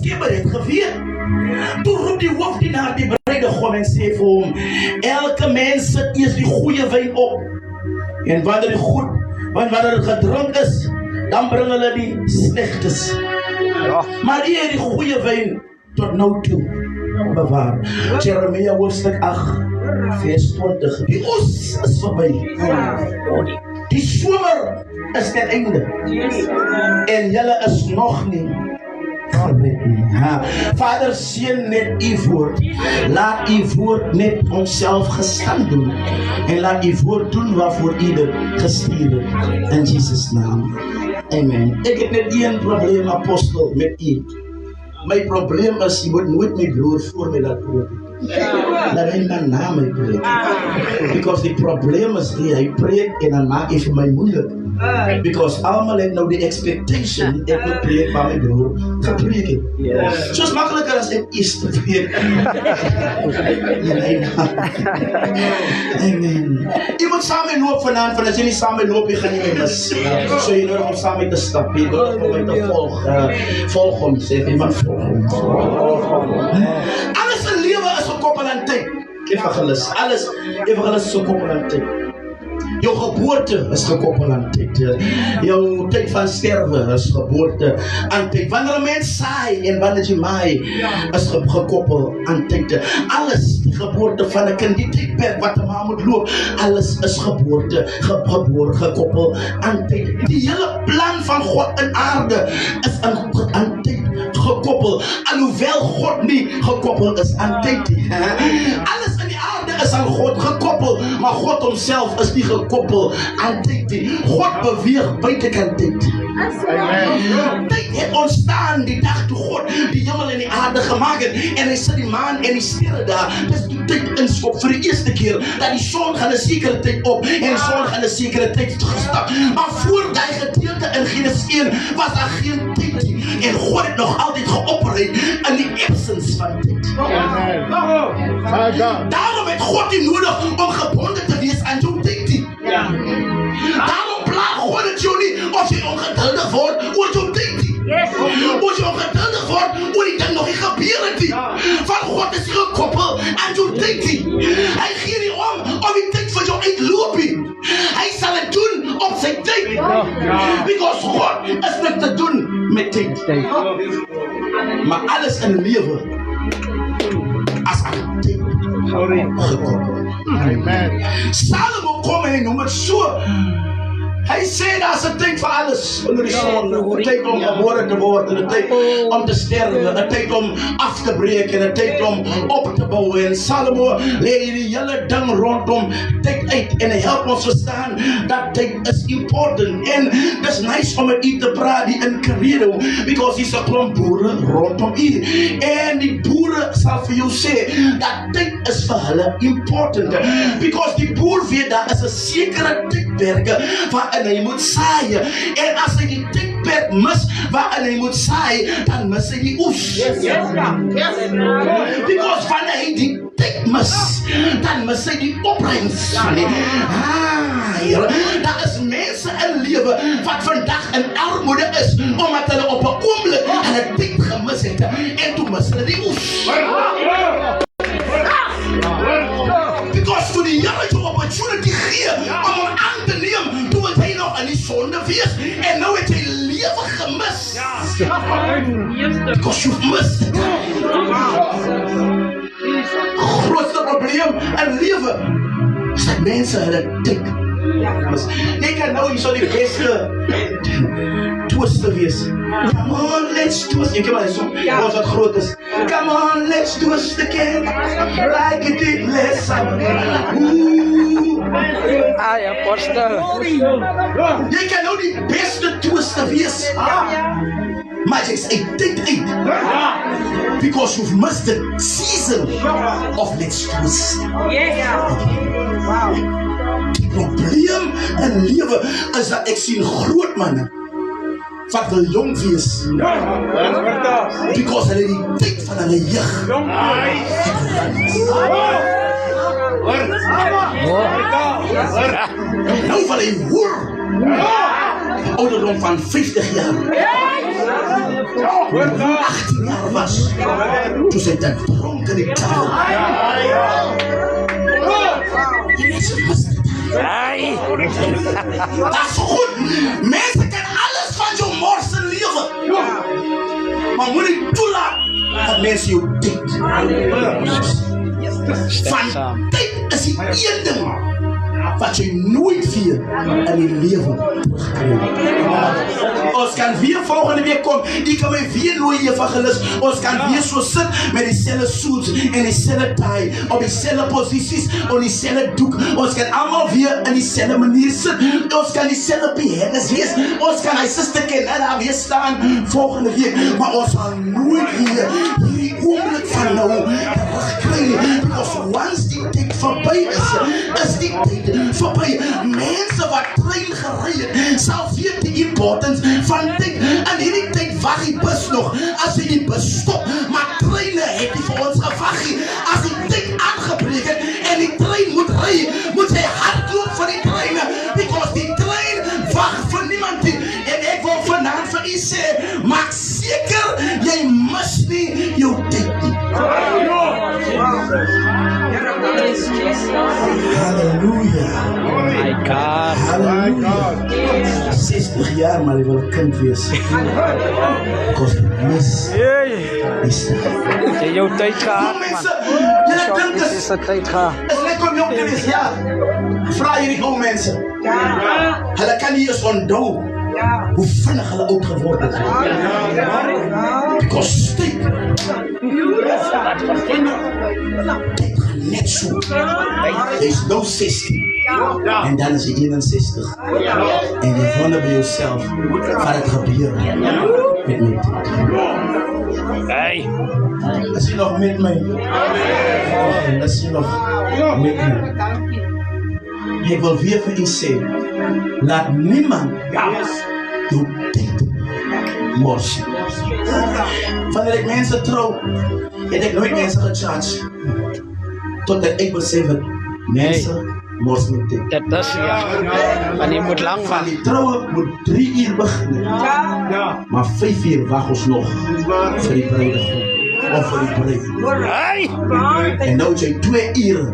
skipper het geweet. Toe roep die hoofdienaar die bruidegom en sê vir hom, elke mens sit eers die goeie wyn op. En wanneer het gedrink is, dan bring hulle die slechtes. Maar hier het die goeie wyn tot nou toe bewaar. Jeremia hoofstuk 8, vers 20. Die oes is verby. Die somer is ten einde. En julle is nog nie gered nie. Vader, seën net u woord. Laat u woord net onsself gestand doen. En laat u woord doen waarvoor u dit gestuur het. In Jesus' naam. Amen. Ik heb net één probleem, apostel, met u. Mijn probleem is, je moet nooit mijn broer voor mij laten preken. Laat hij mijn naam preken. Because the probleem is die hij preekt en dan maak ik mij moeilijk. Because allemaal heeft nou de expectation, ik moet preken van mijn broer te preken. Zo is makkelijker als ik is te preken. Amen. Je moet samen lopen vanavond, als je niet samen loopt, je gaat niet meer mis. Zo je nodig om samen te stappen, je nodig om te volgen. Volg hem, zeg iemand volg hem. Alles in leven is gekoppeld aan tijd. Evangelist, alles evangelist is gekoppeld aan tijd. Jouw geboorte is gekoppeld aan tijd. Jouw tijd van sterven is geboorte aan tijd. Wanneer een mens saai en wanneer je maai is gekoppeld aan tijd. Alles, de geboorte van een kind, die tijdperk wat de man moet lopen, alles is gekoppeld aan tijd. Die hele plan van God en aarde is aan tijd gekoppeld. En hoewel God niet gekoppeld is aan tijd. Alles in die aarde is aan God gekoppeld, maar God hemzelf is niet gekoppeld aan tijd. God beweegt buitenkant tijd. Tijd heeft ontstaan die dag toen God die hemel en die aarde gemaakt heeft. En hij zet die maan en die sterren daar. Dus die tijd inschop voor de eerste keer. Dat die zon gaat een zekere tijd op en de zon gaat een zekere tijd gestapt. Maar voor dat gedeelte in Genesis 1 was er geen tijd. En God heeft nog altijd geopereerd in die absence van tijd. Daarom heeft God die nodig om gebonden te wezen aan jouw tijd. Daarom plaagt God het jou niet als je ongeduldig wordt oor jouw tijd. Als je ongeduldig wordt oor die ding nog niet gebeuren. Van God is gekoppeld aan jouw tijd. Hij geeft niet om die tijd van jou uit te lopen. Hij zal het doen op zijn tijd. Because God is niet te doen met tijd. Maar alles in het leven als aan tijd gekoppeld. Salomo komt en noemt het zo. Hij zei dat is een tijd voor alles onder de zon. Een tijd om geboren te worden, een tijd om te sterven, een tijd om af te breken, een tijd om op te bouwen. En Salomo leert die hele ding rondom tijd uit. En hij helpt ons verstaan dat tijd is important. En het is nice om met u te praten in Carrero, because hij is een klomp boeren rondom u. En die boeren zal voor jou zeggen dat tijd is voor hulle important. Because die boer weet dat is een zekere tijdperk van en hij moet zaaien. En als hij die tijdperk mis waarin hij moet zaaien, dan mis hij die oes. Because wanneer hij die tijd mis, dan mis hij die opbrengst. Dat is mensen in leven wat vandaag in armoede is, omdat hij op een ogenblik aan het tijd gemis heeft. En toen mis hij die oes. Because toen die jongen zo'n opportunity geeft om hem aan te nemen, toen was hij nog in die zonde wees. En nu heeft hij leven gemist. Because you've missed it. Grootste probleem in leven is dat mensen hun tijd. Ik kan nou niet zo die beste twister wees. Come on, let's twist. Je kan maar zo, als het groot is. Come on, let's twist again. Like it did last summer. Ai, apostel. Je kan nou die beste twister wees. Maar je zegt, tijd uit. Because you've missed the season of let's twist. Het probleem in leven is dat ik zie groot mannen wat wil jong wees. Because hulle die tijd van hulle jeug. Nou van hy hoor. Ouderdom van 50 jaar. 18 jaar was, toen zij ten dronken die tafel. Dat is goed. Mensen kunnen alles van je morsen leven. Maar moet je toelaten dat mensen je dit. Van dit is die één ding wat je nooit weer in je leven terugkrijgt. Ons kan weer volgende week komen. Die kan we weer nooit evangelist. Ons kan weer zo zitten met diezelfde suits en diezelfde tie. Op diezelfde posities, op diezelfde doek. Ons kan allemaal weer in diezelfde manier zitten. Ons kan diezelfde beheerders wees. Ons kan hij zuster en daar weer staan volgende week. Maar ons zal nooit weer hierdie oomlik van nou terugkrijgen. Because once die tijd voorbij is die tijd voorbij. Mensen wat trein gereden zal weer de importance van tijd. En hierdie tijd wacht die bus nog. Als hij die bus stopt. Maar treinen heeft hij voor ons gewacht. Als die tijd aangebreken en die trein moet rijden, moet hij hardlopen voor die treinen. Because die trein wacht voor niemand. En ik wil vanavond voor u zeggen, maak zeker, jij mist niet jouw tijd niet. Halleluja. My God. Halleluja. 60 jaar, maar ik wil een kind wees. Kost het mis. Is dat. Jy jou tyd gehad, man. Mensen, jullie denken, Dis 'n tyd gehad. het is lekker om jong te wees, ja. Vraag jullie gewoon mensen. Hulle kan niet eens onthouden hoe vinnig hulle oud geworden zijn. Because tijd net zo. Hij is nou 16. En dan is hij 61. En je wonder bij jezelf, gaat het gebeuren met mijn tijd? Hey. Is je nog met mij? Is je nog met mij? Ik wil weer voor u zeggen, laat niemand uw tijd morsen. Wanneer ik mensen trouw, heb ik nooit mensen gecharged. Totdat ik besef het, mensen morsen niet tijd. Dit is ja. Maar jy moet lang Van wag. die trouwen moet 3 uur beginnen. Maar 5 uur wacht ons nog voor die bruidegom. Of voor die bruid. Hey. En nou is jij 2 uur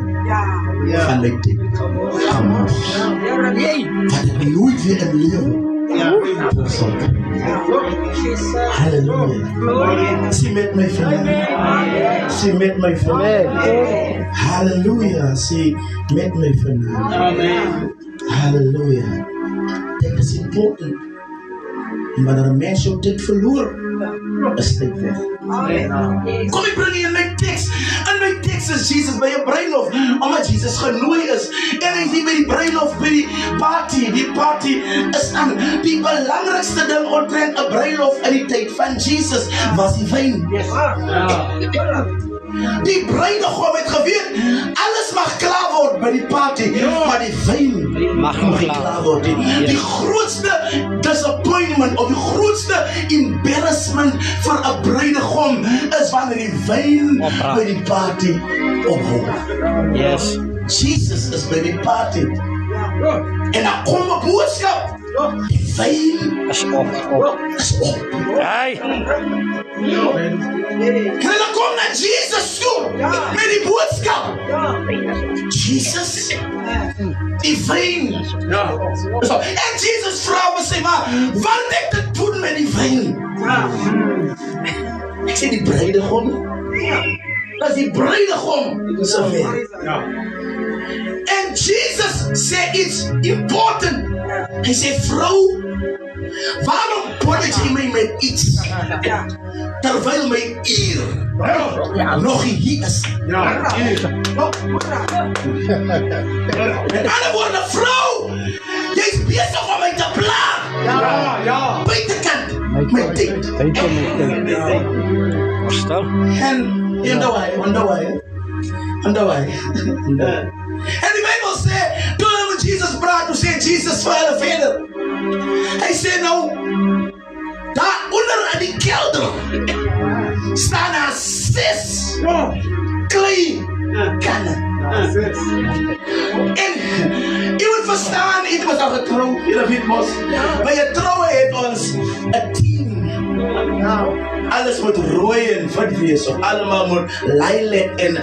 van mijn tijd. Wat ik nooit weer in leven. Halleluja. Zie met mij vandaag. Zie met mij vandaag. Halleluja. Zie met mij vandaag. Halleluja. Dit is important. En wanneer een mens op dit verloor, is dit weg. Kom, ik breng je in mijn tekst. En mijn tekst is Jezus bij je bruiloft. Omdat Jezus genooi is. En hij ziet bij die bruiloft, bij die party. Die party is aan. Die belangrijkste ding omtrent een bruiloft in die tijd van Jezus was die wijn. Die bruidegom heeft geweet, alles mag klaar worden bij die party. Maar die wijn mag niet klaar worden. Die grootste disappointment of die grootste embarrassment voor een bruidegom is wanneer die wijn bij die party ophoudt. Yes. Jesus is bij die party. En dan komt een boodschap. Die wijn Is op. is op. Hey. En dan komt naar Jezus toe met die boodschap. Jesus, die wijn. Zo. En Jezus vraagt me, zeg maar, wat heeft het te doen met die wijn? Ik zeg, die bruidegom. Dat is die bruidegom. Dat is een wijn. En Jezus zei iets important. Hij zei, vrouw, waarom poddert je mij met iets? Terwijl mijn eer nog hier is. Met andere woorden, vrouw, jij is bezig om mij te plagen. Buitenkant, mijn tijd. Stil. En en die Bijbel zegt, toen hij met Jezus praat, toen zei Jezus verder. Hij zei nou, daar onder aan die kelder staan er 6 klei kannen. En je moet verstaan, ik was al getrouwd, je weet mos. Maar je trouwen heeft ons een team Alles moet rooi en wit wees. Allemaal moet lilac en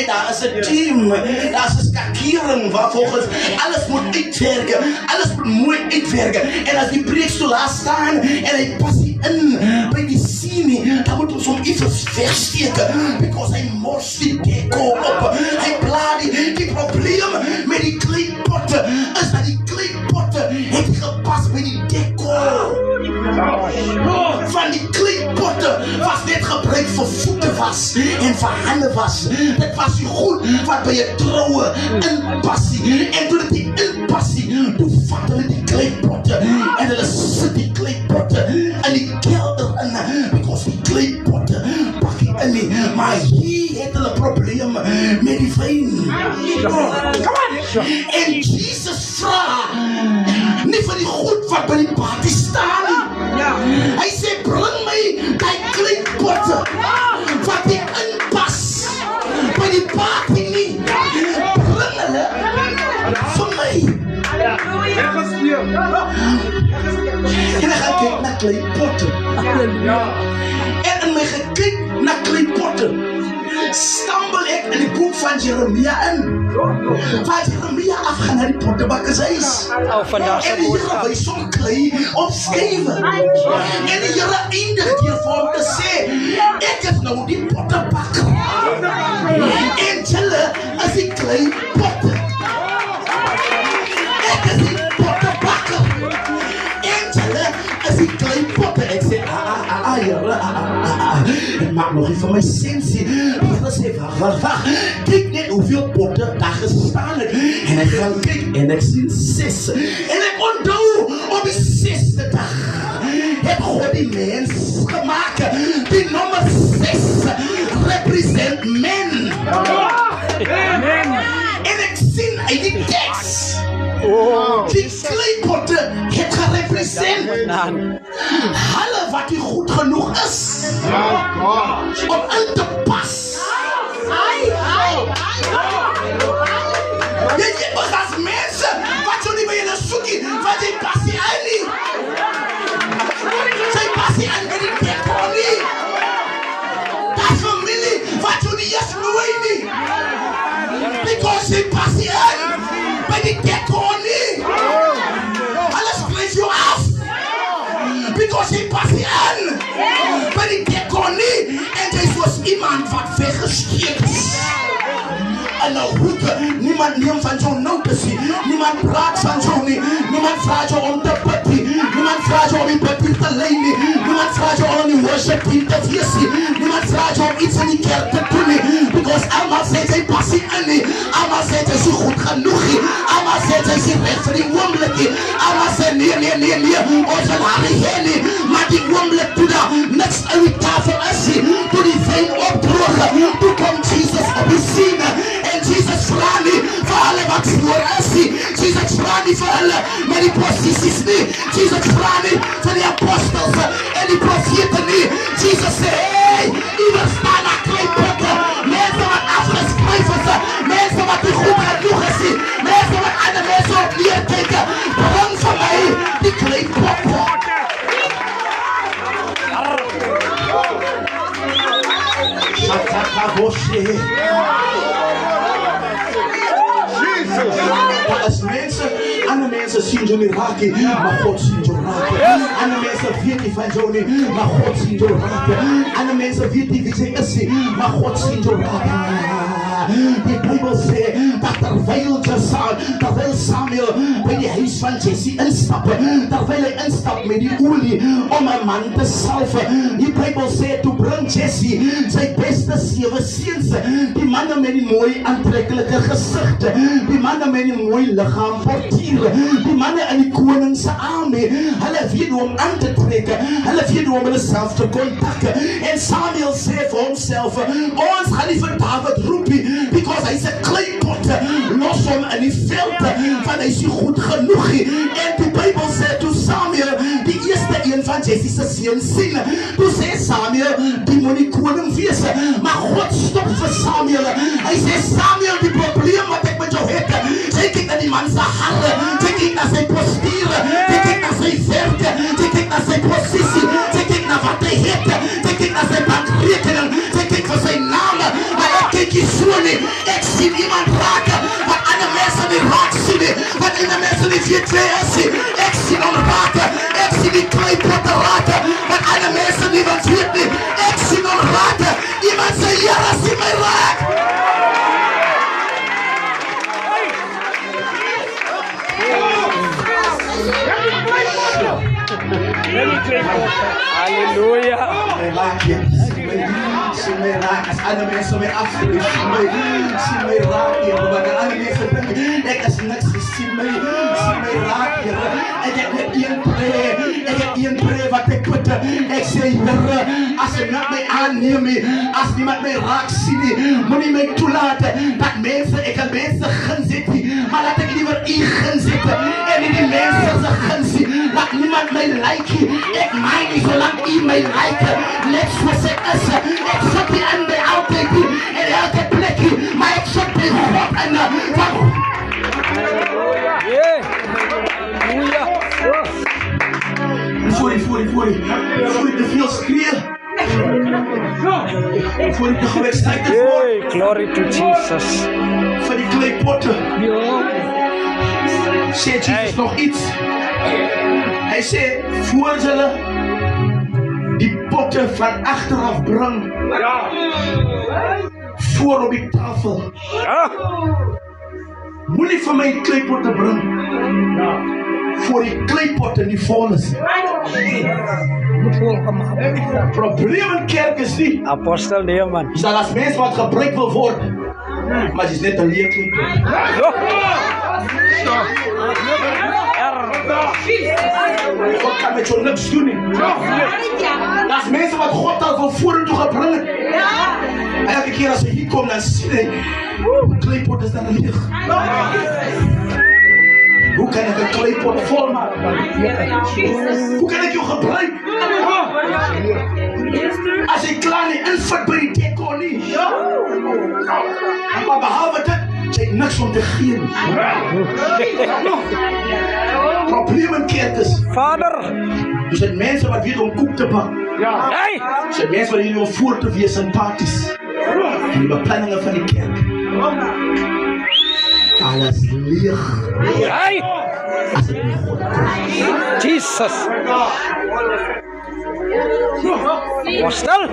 daar is een team. Daar is een skakering waar volgens alles moet uitwerken. Alles moet mooi uitwerken. En als die preekstoel laat staan en hij past die in bij die scene, dan moet ons om iets wegsteken. Because hij morst die deco op. Hij plaat die probleem met die kleedpotten. Is dat die kleedpotten heeft gepast bij die deco. Van die kleedpotten was net gebruikt voor voeten was en voor handen was. Het was goed wat bij je trouwen inpassie. En toen het die inpassie, toen vatten we die kleedpotten en hulle sit die kleedpotten in die kelder in. Because die kleedpotten pak je in nie. Maar hier het hulle probleem met die wyn. En Jesus vraag nie vir die goed wat by die party staan nie. Hy sê bring my die kleedpotte wat die inpas by die party nie. Bring hulle vir my. En ek gaan kyk na kleedpotte. En in my gekyk na kleedpotte stumble ek in die boek van Jeremia in. Waar Jeremia afgaan naar die pottenbakkershuis. Vandaag En die Here wys hom klei op skywe. En die Here eindig hier vir hom te sê, ek is nou die pottenbakker. En julle is die klei potte. Ek is die pottenbakker. En julle is die klei potte. Ek sê, Here, het maak nog nie vir my sensie. Die Here sê, wag. Kyk net hoeveel potte daar gestaan het. En ek gaan kyk en ek sien 6. En ek onthou op die 6de dag het God die mens gemaak. Die nommer 6 represent men. En ek sien uit die tekst die kleipotte het gerepresent hulle wat nie goed genoeg is om in te pas. Jy begas mense wat jou nie by julle soekie, wat jy pas nie in nie. Sy pas nie in by die dekor nie. Dat familie wat jou nie eens nooi nie. Because sy pas nie in by die dekor nie. Alles blijf jou af. Because sy pas nie in by die dekor nie. En jy is soos iemand wat weggesteek is. En nou goed, niemand neemt van jou notice. Niemand praat van jou nie. Niemand vraagt jou om te bid nie. Niemand vraagt jou om die papier te leiden nie. Niemand vraagt jou om die worship team te wees nie. Niemand vraagt jou om iets in die kerk te doen nie. Because allemaal sê jy pas nie in nie. Allemaal sê jy is goed genoeg nie. Allemaal sê jy is recht vir die oomblik nie. Allemaal sê nee, ons wil haar nie heen nie. Maar die oomblik toe daar niks in die tafel is nie. Toe die wijn opdroog, toe kom Jesus op die scene. En Jesus vraag nie vir hulle wat voor is nie. Jesus vraag nie vir hulle met die posities nie. Jesus vraag nie vir die apostels en die profete nie. Jesus sê, hey, ieder staan na kleipotte. Mense wat afgeskryf is, mense wat nie goed genoeg is nie. Mense wat ander mense op neerkijken. Bring vir my die kleipotte. Satakaboshe. As mensen, andere mensen zien jou niet raken, maar God ziet jou raken. Andere mensen weten van jou niet, maar God ziet jou raken. Andere mensen weten wie ze is, maar God ziet jou raken. Die Bijbel zegt dat terwijl Samuel bij die huis van Jesse instappen, terwijl hij instapt met die olie om een man te salven. Die Bijbel zegt, toen brengt Jesse zijn beste 7 seuns, die mannen met die mooie aantrekkelijke gezichten, die mannen met die mooie lichaam portieren, die mannen in die koningse armee, hulle weet hoe om aan te trekken, hulle weet hoe om hulle self te kontakken. En Samuel zei voor homself, ons gaan nie vir David roepie, because hy is een kleipot, los hom in die veld, want hy is nie goed genoeg. En die Bijbel sê, toe Samuel die eerste een van Jesse's seun sien, toe sê Samuel, die moet nie koning wees, maar God stop vir Samuel. Hy sê, Samuel, die probleem wat ek met jou het, jy kyk na die man se hande, jy kyk na sy postuur, jy kyk na sy werk, jy kyk na sy posisie, jy kyk na wat mense nie. Ek sien iemand raak wat ander mense nie raak sien nie. Wat ander mense nie vir twee is nie. Ek sien hom raak. Ek sien die kleipotte raak wat ander mense nie wat weet nie. Ek sien hom raak. Iemand sê, Here, sien my raak. Hallelujah. Sien my raak, as ander mense my afskeid, sien my raak, Here, wat ander mense dink, ek is niks, sien my raak, Here, ek het een prayer wat ek put, ek sê, Here, as jy met my aanneem, as niemand my raak sien, moenie my toelaat, dat mense, ek kan mense guns het, maar laat ek liever u guns het, en nie die mense se guns, laat niemand my like, ek myn nie, solang u my like, net soos ek is, ek sit hier in my altyd, en elke plekje, maar ek sit by God, en voor je te veel schreeuwen. Voor je te gewekstijd te voor. Hey, glory to Jesus. Van die kleipotten. Zegt Jesus nog iets? Hij zei, voor zullen die potten van achteraf brengen. Voor op die tafel. Moet niet van mij kleipotten brengen. Voor die kleipotten die vol is. Probleem in kerk is niet. Apostel Neeman. Is dat als mensen wat gebruikt wil worden. Maar het is net een leer kleipot. God kan met jou niks doen. Dat is mensen wat God al van voren toe gaat brengen. Elke keer als ze hier komen, dan zie je. Kleipot is dan leeg. Hoe kan ik een kleipot vol maken? Hoe kan ik jou gebruiken? Als ik klaar niet invult bij die decor niet. Maar behalve dat, zijn niks om te geven. Problemen kerk is. Vader. Er zijn mensen wat weer om koek te bakken. Hey. Er zijn mensen wat hier om voor te wees en parties. En die beplanningen van die kerk. Alles leeg. Hey. Als het niet God komt. Jesus. Apostel.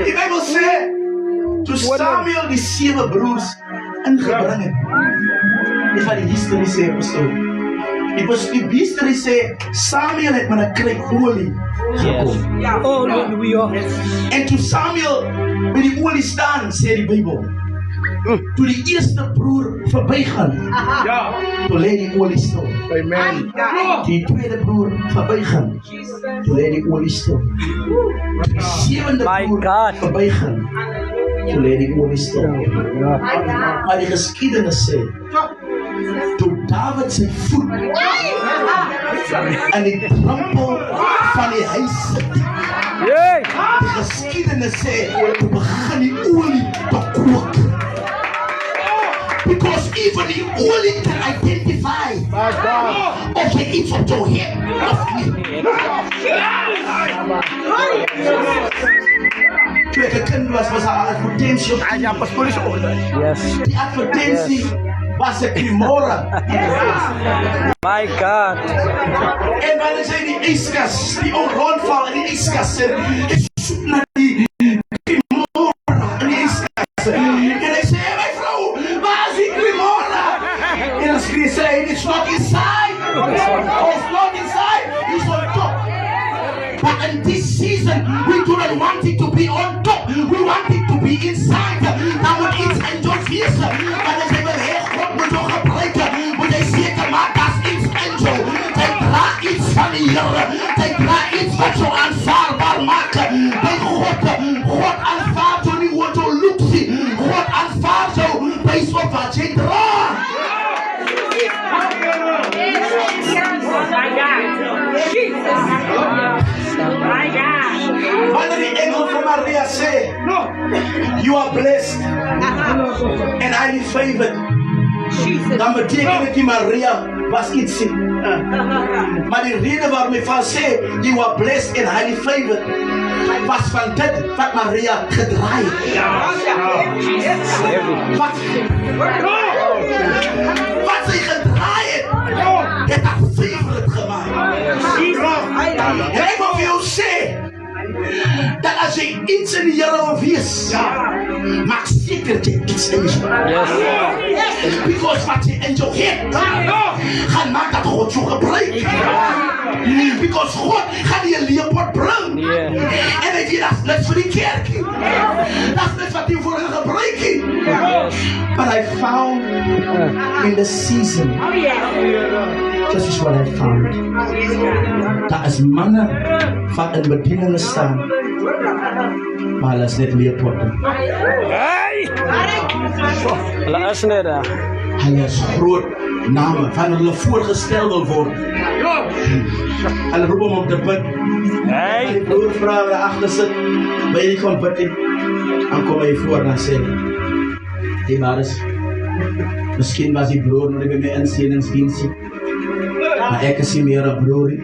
Die Bijbel zegt, toen Samuel die 7 broers ingebrengen. Die van die historie zegt, apostel. Die historie zegt, Samuel heeft met een kruik olie gekomen. Halleluja. En toen Samuel bij die olie staan, zei die Bijbel. Toen die eerste broer voorbij gaan, toen leed die olie stil. Amen. Die tweede broer voorbij gaan, toen leed die olie stil. Die zevende broer voorbij gaan, toen leed die olie stil. Maar die geschiedenis zegt, toen David zijn voet aan die drempel van die huis zit. De geschiedenis zegt, toen begon die olie te koken. Because even the olie can identify of je iets op jou hebt of niet. Toen ik een kind was er een advertentie op die apostolische orde. Die advertentie was een Cremora. My God. En wanneer zijn die ijskast, die ook rondvallen in die ijskast, ik zoek naar die Cremora in die ijskast. En hij zei, mijn vrouw, waar is die Cremora? En dan schreef zij, it's not inside. It's not inside, it's on top. But in this season, we do not want it to be on top. We want it to be inside. Dan moet iets in jou wezen. Maar dan zijn we heel God moet jou gebruiken. Moet hij zeker maken als iets in jou. Hij draagt iets van de Heer. Hij draagt iets wat jou aanvaardbaar maakt. Bij God aanvaardt jou niet wat jou lukt. God aanvaardt jou bij wat wat je draagt. Wanneer die engel van Maria zei, you are blessed and highly favored, dan betekent het die Maria was iets in. Maar die reden waarom ik van zei, you are blessed and highly favored, was van dit wat Maria gedraai het. Wat sy gedraai het, het haar favorite gemaakt. En ek wil vir jou sê, dat als jy iets in die Here wil wees, maak seker jy iets in jou. Because wat jy in jou het, gaan maak dat God jou gebruik. Because God gaan jy 'n leerpot bring. En ek weet dat is net vir die kerk. Dat is net wat jy voor gebruik het. But I found in the season, this is what I found. Daar is manne wat in bedieningen staan, maar hulle is net leerpotte. Hey! Hulle is net daar. Hulle is groot name van hulle voorgestel wil word. Hulle roep hom op te bid. Hey! Die broer vra hulle agter sit, by die kon bid nie. Dan kom hy voor en sê, hey Maris, miskien was die broer nog nie by my inseningsdiensie, maar ek is nie meer 'n broer nie.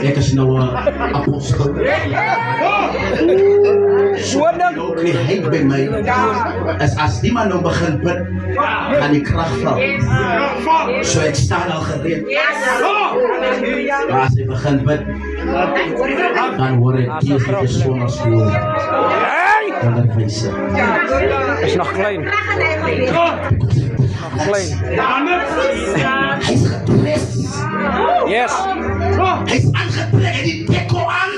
Ek is nou 'n apostel. Ook nie hy by my, is as die man nou begin bid, gaan die krag val. So ek staan al gereed. Maar as hy begin bid, dan hoor ek Jesus sonder skoon. Onderwyser. Is nog klein. Nog klein. Hy is getres. Yes. Hy is aangetrek en die dekko aan.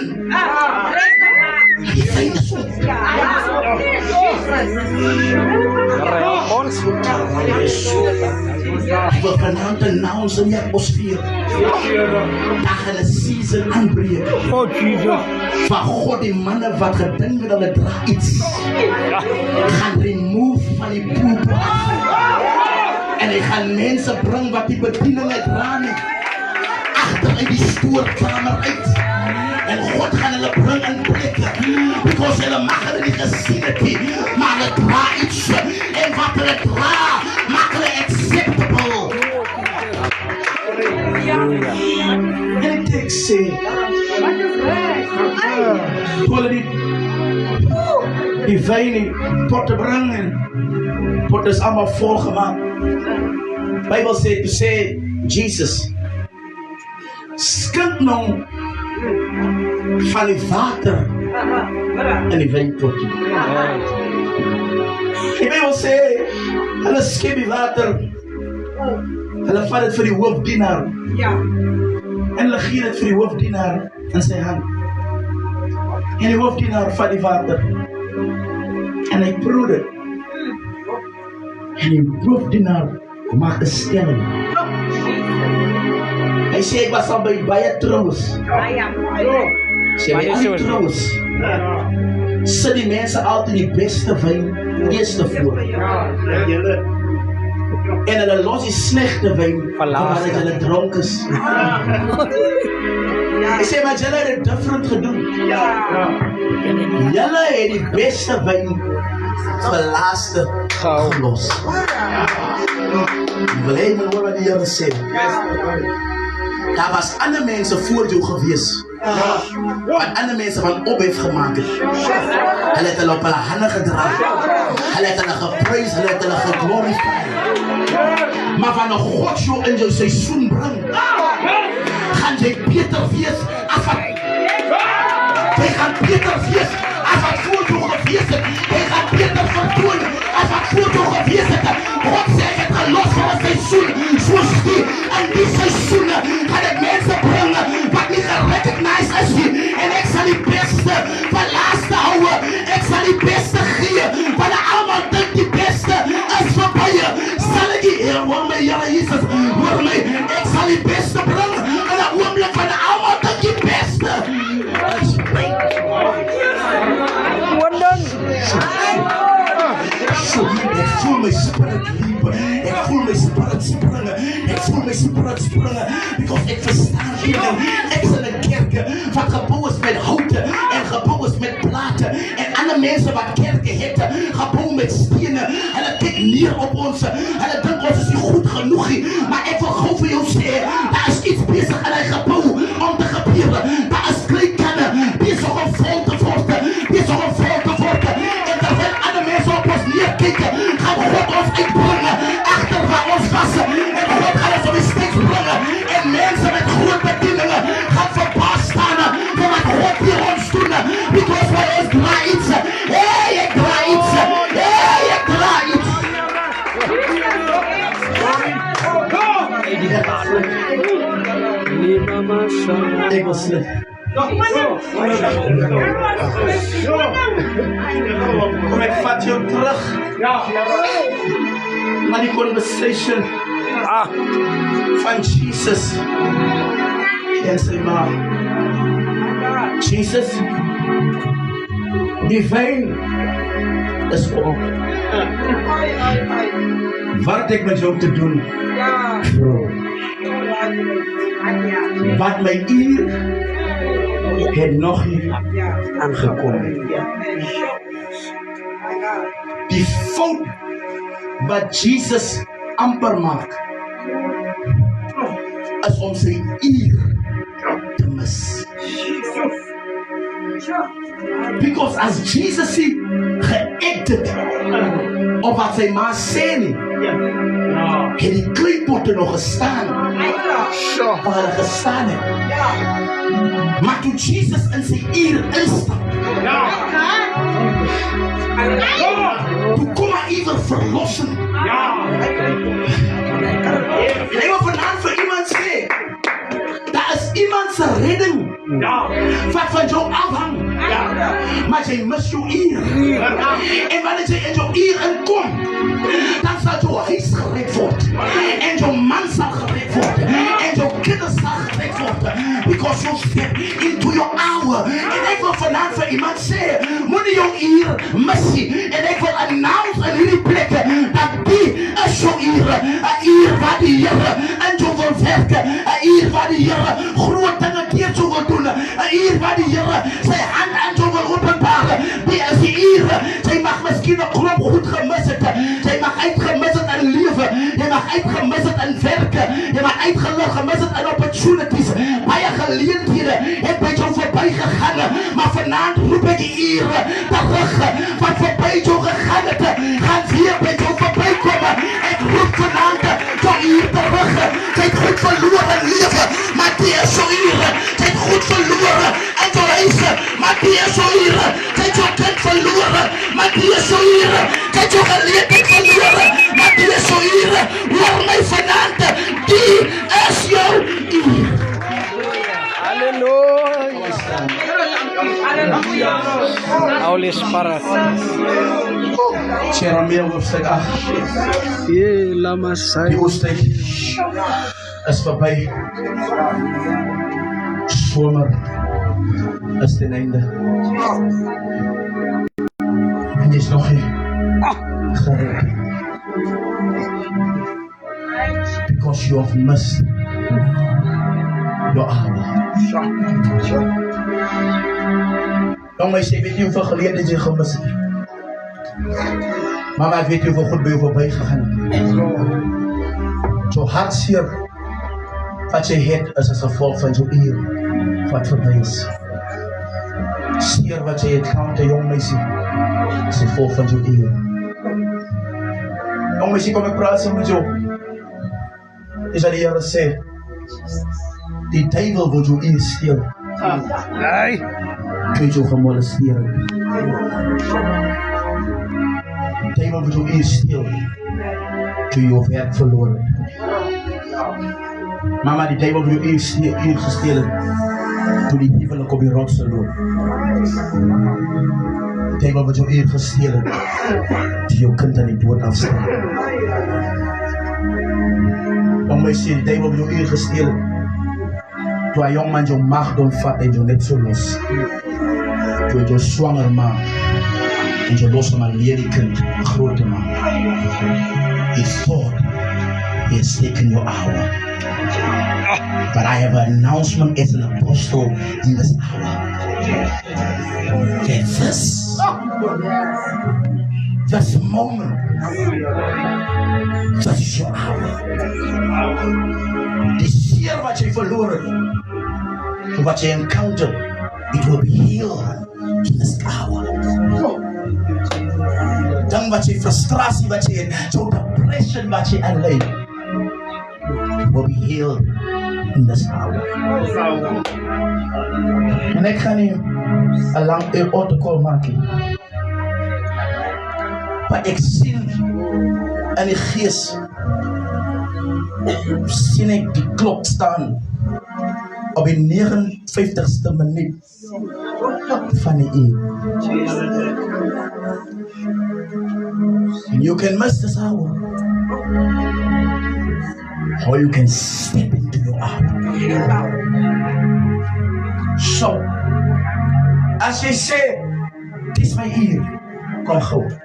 Die fijne son. Ons. Hy wil vanaand announce in die atmosfeer. Dat gaan 'n season aanbreek. Oh Jesus. Van God die manne wat gedink het hulle dra iets. Gaan remove van die pulpit. En hy gaan mense bring wat die bediening uitdra nie. Agter uit die stoorkamer uit. En God gaan hulle bring in plekke. Because hulle mag hulle nie gesien het nie. Maar hulle dra iets. En wat hulle dra, maak hulle acceptable. En ek sê, toe hulle die wyn in potte bring en potte is allemaal volgemaak. Bybel sê, Jesus, skink nou van die water in die wijnpotje. Die Bybel sê, hulle skep die water, hulle vat het vir die hoofdienaar, en hulle gee het vir die hoofdienaar in sy hand. En die hoofdienaar vat die water, en hy proe dit. En die hoofdienaar maak 'n stelling. Hy sê, ek was al by baie troues. Sê, by al die troues sit die mense altyd die beste wyn eerste voor. En hulle los die slegte wyn waar hulle dronk is. Hy sê, maar julle het het different gedoen. Julle het die beste wyn vir laaste gelos. Wil jy maar hoor wat die Here sê? Daar was ander mense voor jou gewees. Wat ander mense van ophef gemaakt het. Hulle het hulle op hulle hande gedra. Hulle het hulle geprys, hulle het hulle geglorify. Maar van 'n God jou in jou seisoen bring, gaan jy beter wees as wat jy gaan beter wees as wat voor jou gewees het. Jy gaan beter vertoon as wat voor jou gewees het. God sê ek het gelos vir 'n seisoen soos die. In die seisoene gaan ek mense bring wat nie gerecognize is nie. En ek sal die beste van laaste hou. Ek sal die beste gee. Want almal dink die beste is verby. Sal ek die Here hoor my, Here Jesus, hoor my. Ek sal die beste bring. En 'n oomblik van almal dink die beste is break. So, ek voel my spirit leap. Ek voel my spirit springe. Ek voel my spirit springe. Because ek verstaan hierin. Ek is in 'n kerk wat gebou is met houte en gebou is met plate. En ander mense wat kerke het, gebou met stene. Hulle kyk neer op ons. Hulle dink ons is nie goed genoeg nie. Maar ek wil gou vir jou sê, daar is iets besig in hy gebou om te gebeur. Daar is kleedkanne besig om Because wat ons draai iets. Hey, ek draai iets. Hey, ek draai iets. Ek was slim. Kom ek vat jou terug. Maar die conversation van Jesus en sy ma. Jesus, die wyn is op. Wat het ek met jou te doen? Bro. Wat my uur het nog nie aangekom. Die fout wat Jesus amper maak is om sy uur te mis. Because as Jesus geacted op wat sy ma sê nie, het die kleedpotte nog gestaan. Waar hulle gestaan het. Maar toe Jesus in sy uur instap, toe kom hy iewers verlossing. En ek wil vanavond vir iemand sê, daar is iemand se redding wat van jou afhang. Maar jy mis jou uur. En wanneer jy in jou uur inkom, dan sal jou huis gered word. En jou man sal gered word. En jou kinders sal gered word. Because you step into your hour. En ek wil vanavond vir iemand sê, moenie jou uur mis nie. En ek wil announce in hierdie plek, dat die is jou uur. 'n uur waar die Here in jou wil werk. 'n uur waar die Here groot dinge deur jou wil doen. 'n uur waar die Here sy hand aan jou wil openbaar. Die is die uur. Jy mag miskien 'n klomp goed gemis het. Jy mag uitgemis het in lewe. Jy mag uitgemis het in werk. Jy mag uitgemis het in opportunities. Baie geleenthede het by jou verby gegaan. Maar vanaand roep ek die uur terug. Wat verby jou gegaan het, gaan weer by jou verby kom. Ek roep vanaand jou uur terug. Jy het goed verloor in lewe, maar die is jou uur. Jy het goed verloor in jou huis, maar die is jou uur. Jy het jou kind verloor, maar die is jou uur. Jy het jou geleentheid verloor, maar die is jou uur. Hoor my vanaand, die is jou uur. Holy Spirit. Jeremia hoofstuk 8. Die oostyd is verby. Somer is ten einde. En jy is nog nie gered. Because you have missed your hour. Jong, my sê, weet jy hoeveel geleentheid jy gemis het? Mama, ek weet jy hoeveel goed by jou voorbij gegaan het. So hartseer wat jy het is as gevolg van jou uur wat voorbij is. Seer wat jy het counter, jong meisie, is gevolg van jou uur. Jong meisie, kom ek praat so met jou. Is wat die Here sê, die duivel wil jou uur steel. Nee. Kun jy jou gemolesteer. Die duivel wil jou uur steel. Kun jy jou werk verloor. Mama, die duivel wil jou uur gesteel het. Toe die huwelik op die rotse loop. Die duivel wil jou uur gesteel het. Toe jou kind aan die dood afstaan. Om my sê, die duivel wil jou uur gesteel het. Toe een jongman jou mag vat en jou net so los. Toe het jou swanger maak en jou los om een leerkind groot te maak. He thought he has taken your hour. But I have an announcement as an apostle in this hour. That this moment, that is your hour. Die seer wat jy verloor het, wat jy encounter, it will be healed in this hour. Dan wat jy frustrasie wat jy het, jou depression wat jy aanlei, will be healed in this hour. En ek gaan nie Alang protocol maak. Maar ik zie en die geest, zie ik die klok staan op de 59ste minuut van die uur. And you can miss this hour, or you can step into your hour. So, as je zegt, het is mijn uur, kom goed.